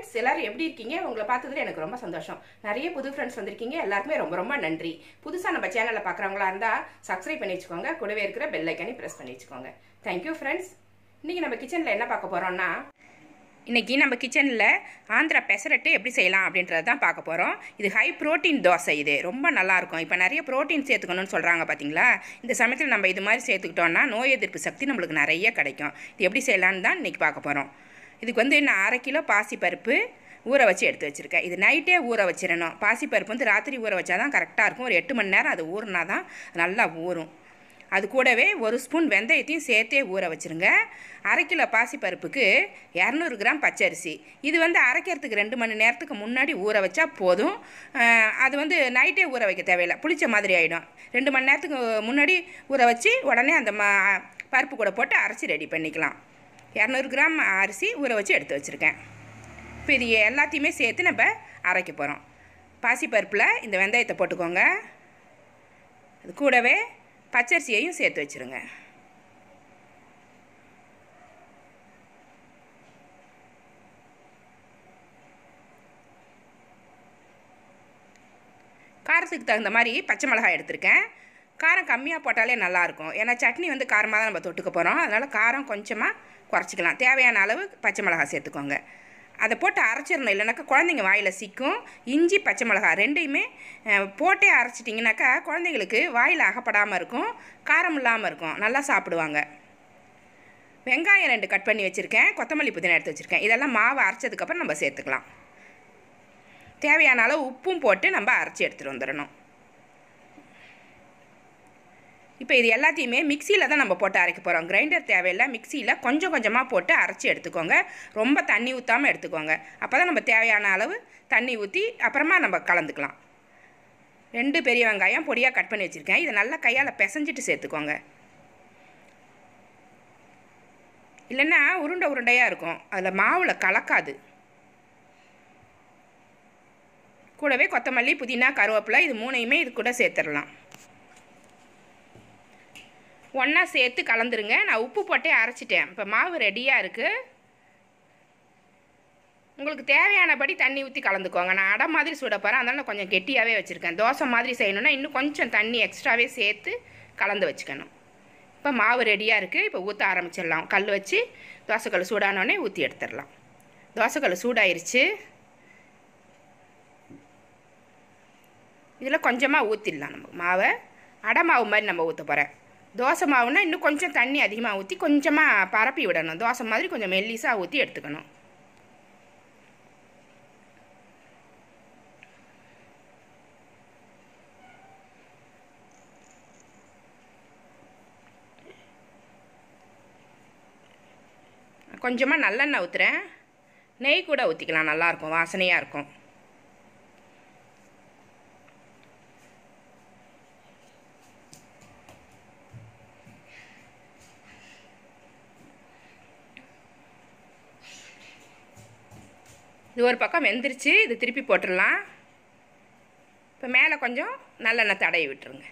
Friends, எல்லாரும் எப்படி இருக்கீங்க? உங்களை பார்த்ததுல எனக்கு ரொம்ப சந்தோஷம். நிறைய புது ஃப்ரெண்ட்ஸ் வந்திருக்கீங்க. எல்லாருக்குமே ரொம்ப ரொம்ப நன்றி. புதுசாக நம்ம சேனலை பார்க்குறவங்களா இருந்தால் சப்ஸ்கிரைப் பண்ணி வச்சுக்கோங்க. கூடவே இருக்கிற பெல் ஐக்கனை ப்ரெஸ் பண்ணி வச்சுக்கோங்க. Thank you friends. இன்றைக்கி நம்ம கிச்சனில் என்ன பார்க்க போகிறோம்னா, இன்றைக்கி நம்ம கிச்சனில் ஆந்திரா பெசரட்டு எப்படி செய்யலாம் அப்படின்றது தான் பார்க்க போகிறோம். இது ஹை ப்ரோட்டீன் தோசை. இது ரொம்ப நல்லாயிருக்கும். இப்போ நிறைய ப்ரோட்டீன் சேர்த்துக்கணும்னு சொல்கிறாங்க பார்த்தீங்களா? இந்த சமயத்தில் நம்ம இது மாதிரி சேர்த்துக்கிட்டோன்னா நோய் எதிர்ப்பு சக்தி நம்மளுக்கு நிறைய கிடைக்கும். இது எப்படி செய்யலான்னு தான் இன்றைக்கி பார்க்க போகிறோம். இதுக்கு வந்து நான் 1/2 கிலோ பாசிப்பருப்பு ஊற வச்சு எடுத்து வச்சுருக்கேன். இது நைட்டே ஊற வச்சிடணும். பாசிப்பருப்பு வந்து ராத்திரி ஊற வச்சா தான் கரெக்டாக இருக்கும். ஒரு 8 மணி நேரம் அது ஊறினா தான் நல்லா ஊறும். அது கூடவே 1 ஸ்பூன் வெந்தயத்தையும் சேர்த்தே ஊற வச்சுருங்க. 1/2 கிலோ பாசிப்பருப்புக்கு 200 கிராம் பச்சரிசி. இது வந்து அரைக்கிறதுக்கு 2 மணி நேரத்துக்கு முன்னாடி ஊற வச்சா போதும். அது வந்து நைட்டே ஊற வைக்க தேவையில்லை, புளிச்ச மாதிரி ஆகிடும். 2 மணி நேரத்துக்கு முன்னாடி ஊற வச்சு உடனே அந்த பருப்பு கூட போட்டு அரைச்சி ரெடி பண்ணிக்கலாம். 200 கிராம் அரிசி ஊற வச்சு எடுத்து வச்சுருக்கேன். இப்போ இது எல்லாத்தையுமே சேர்த்து நம்ம அரைக்க போகிறோம். பாசிப்பருப்பில் இந்த வெந்தயத்தை போட்டுக்கோங்க. அது கூடவே பச்சரிசியையும் சேர்த்து வச்சுருங்க. காரத்துக்கு தகுந்த மாதிரி பச்சை மிளகாய் எடுத்திருக்கேன். காரம் கம்மியாக போட்டாலே நல்லாயிருக்கும். ஏன்னா சட்னி வந்து காரமாக தான் நம்ம தொட்டுக்க போகிறோம். அதனால் காரம் கொஞ்சமாக குறைச்சிக்கலாம். தேவையான அளவு பச்சை மிளகாய் சேர்த்துக்கோங்க. அதை போட்டு அரைச்சிடணும், இல்லைனாக்கா குழந்தைங்க வாயில் சிக்கும். இஞ்சி பச்சை மிளகாய் ரெண்டையுமே போட்டே அரைச்சிட்டிங்கனாக்கா குழந்தைங்களுக்கு வாயில் அகப்படாமல் இருக்கும், காரம் இல்லாமல் இருக்கும், நல்லா சாப்பிடுவாங்க. வெங்காயம் 2 கட் பண்ணி வச்சுருக்கேன். கொத்தமல்லி புதினா எடுத்து வச்சுருக்கேன். இதெல்லாம் மாவு அரைச்சதுக்கப்புறம் நம்ம சேர்த்துக்கலாம். தேவையான அளவு உப்பும் போட்டு நம்ம அரைச்சி எடுத்துகிட்டு வந்துடணும். இப்போ இது எல்லாத்தையுமே மிக்சியில் தான் நம்ம போட்டு அரைக்க போகிறோம். கிரைண்டர் தேவையில்லை. மிக்சியில் கொஞ்சம் கொஞ்சமாக போட்டு அரைச்சி எடுத்துக்கோங்க. ரொம்ப தண்ணி ஊற்றாமல் எடுத்துக்கோங்க. அப்போ தான் நம்ம தேவையான அளவு தண்ணி ஊற்றி அப்புறமா நம்ம கலந்துக்கலாம். 2 பெரிய வெங்காயம் பொடியாக கட் பண்ணி வச்சுருக்கேன். இதை நல்லா கையால் பிசைஞ்சிட்டு சேர்த்துக்கோங்க. இல்லைன்னா உருண்டை உருண்டையாக இருக்கும், அதில் மாவில் கலக்காது. கூடவே கொத்தமல்லி புதினா கருவேப்பிலை இது 3ஐயுமே இது கூட சேர்த்துடலாம். ஒன்றா சேர்த்து கலந்துருங்க. நான் உப்பு போட்டே அரைச்சிட்டேன். இப்போ மாவு ரெடியாக இருக்குது. உங்களுக்கு தேவையானபடி தண்ணி ஊற்றி கலந்துக்கோங்க. நான் அடை மாதிரி சுட போகிறேன், அதனால் நான் கொஞ்சம் கெட்டியாகவே வச்சுருக்கேன். தோசை மாதிரி செய்யணுன்னா இன்னும் கொஞ்சம் தண்ணி எக்ஸ்ட்ராவே சேர்த்து கலந்து வச்சுக்கணும். இப்போ மாவு ரெடியாக இருக்குது. இப்போ ஊற்ற ஆரம்பிச்சிடலாம். கல் வச்சு தோசைக்கல் சூடானோடனே ஊற்றி எடுத்துடலாம். தோசைக்கல் சூடாயிருச்சு. இதில் கொஞ்சமாக ஊற்றிடலாம். நம்ம மாவை அடை மாவு மாதிரி நம்ம ஊற்ற போகிறேன். தோசை மாவுனா இன்னும் கொஞ்சம் தண்ணி அதிகமாக ஊற்றி கொஞ்சமாக பரப்பி விடணும். தோசை மாதிரி கொஞ்சம் மெல்லிசாக ஊற்றி எடுத்துக்கணும். கொஞ்சமாக நல்லெண்ணெய் ஊற்றுறேன். நெய் கூட ஊற்றிக்கலாம், நல்லாயிருக்கும், வாசனையாக இருக்கும். இது ஒரு பக்கம் வெந்துருச்சு. இது திருப்பி போட்டுடலாம். இப்போ மேலே கொஞ்சம் நல்லெண்ணெய் தடவி விட்டுருங்க.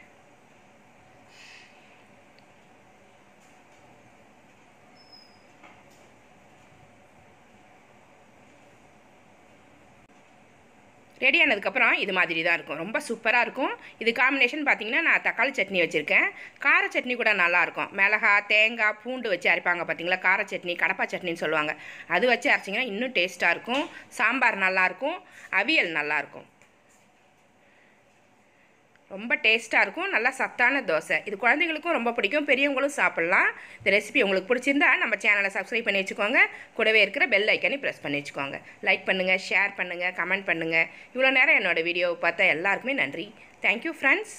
ரெடி ஆனதுக்கப்புறம் இது மாதிரி தான் இருக்கும். ரொம்ப சூப்பராக இருக்கும். இது காம்பினேஷன் பார்த்திங்கன்னா நான் தக்காளி சட்னி வச்சுருக்கேன். கார சட்னி கூட நல்லாயிருக்கும். மிளகாய் தேங்காய் பூண்டு வச்சு அரைப்பாங்க பார்த்திங்களா, கார சட்னி கடப்பா சட்னின்னு சொல்லுவாங்க. அது வச்சு அரைச்சிங்கன்னா இன்னும் டேஸ்ட்டாக இருக்கும். சாம்பார் நல்லாயிருக்கும், அவியல் நல்லாயிருக்கும். ரொம்ப டேஸ்ட்டாக இருக்கும். நல்லா சத்தான தோசை. இது குழந்தைங்களுக்கும் ரொம்ப பிடிக்கும், பெரியவங்களும் சாப்பிட்லாம். இந்த ரெசிபி உங்களுக்கு பிடிச்சிருந்தா நம்ம சேனலை சப்ஸ்கிரைப் பண்ணி வச்சுக்கோங்க. கூடவே இருக்கிற பெல் ஐக்கனை ப்ரெஸ் பண்ணி வச்சுக்கோங்க. லைக் பண்ணுங்கள், ஷேர் பண்ணுங்கள், கமெண்ட் பண்ணுங்கள். இவ்வளோ நேரம் என்னோடய வீடியோவை பார்த்தா எல்லாருக்குமே நன்றி. Thank you friends.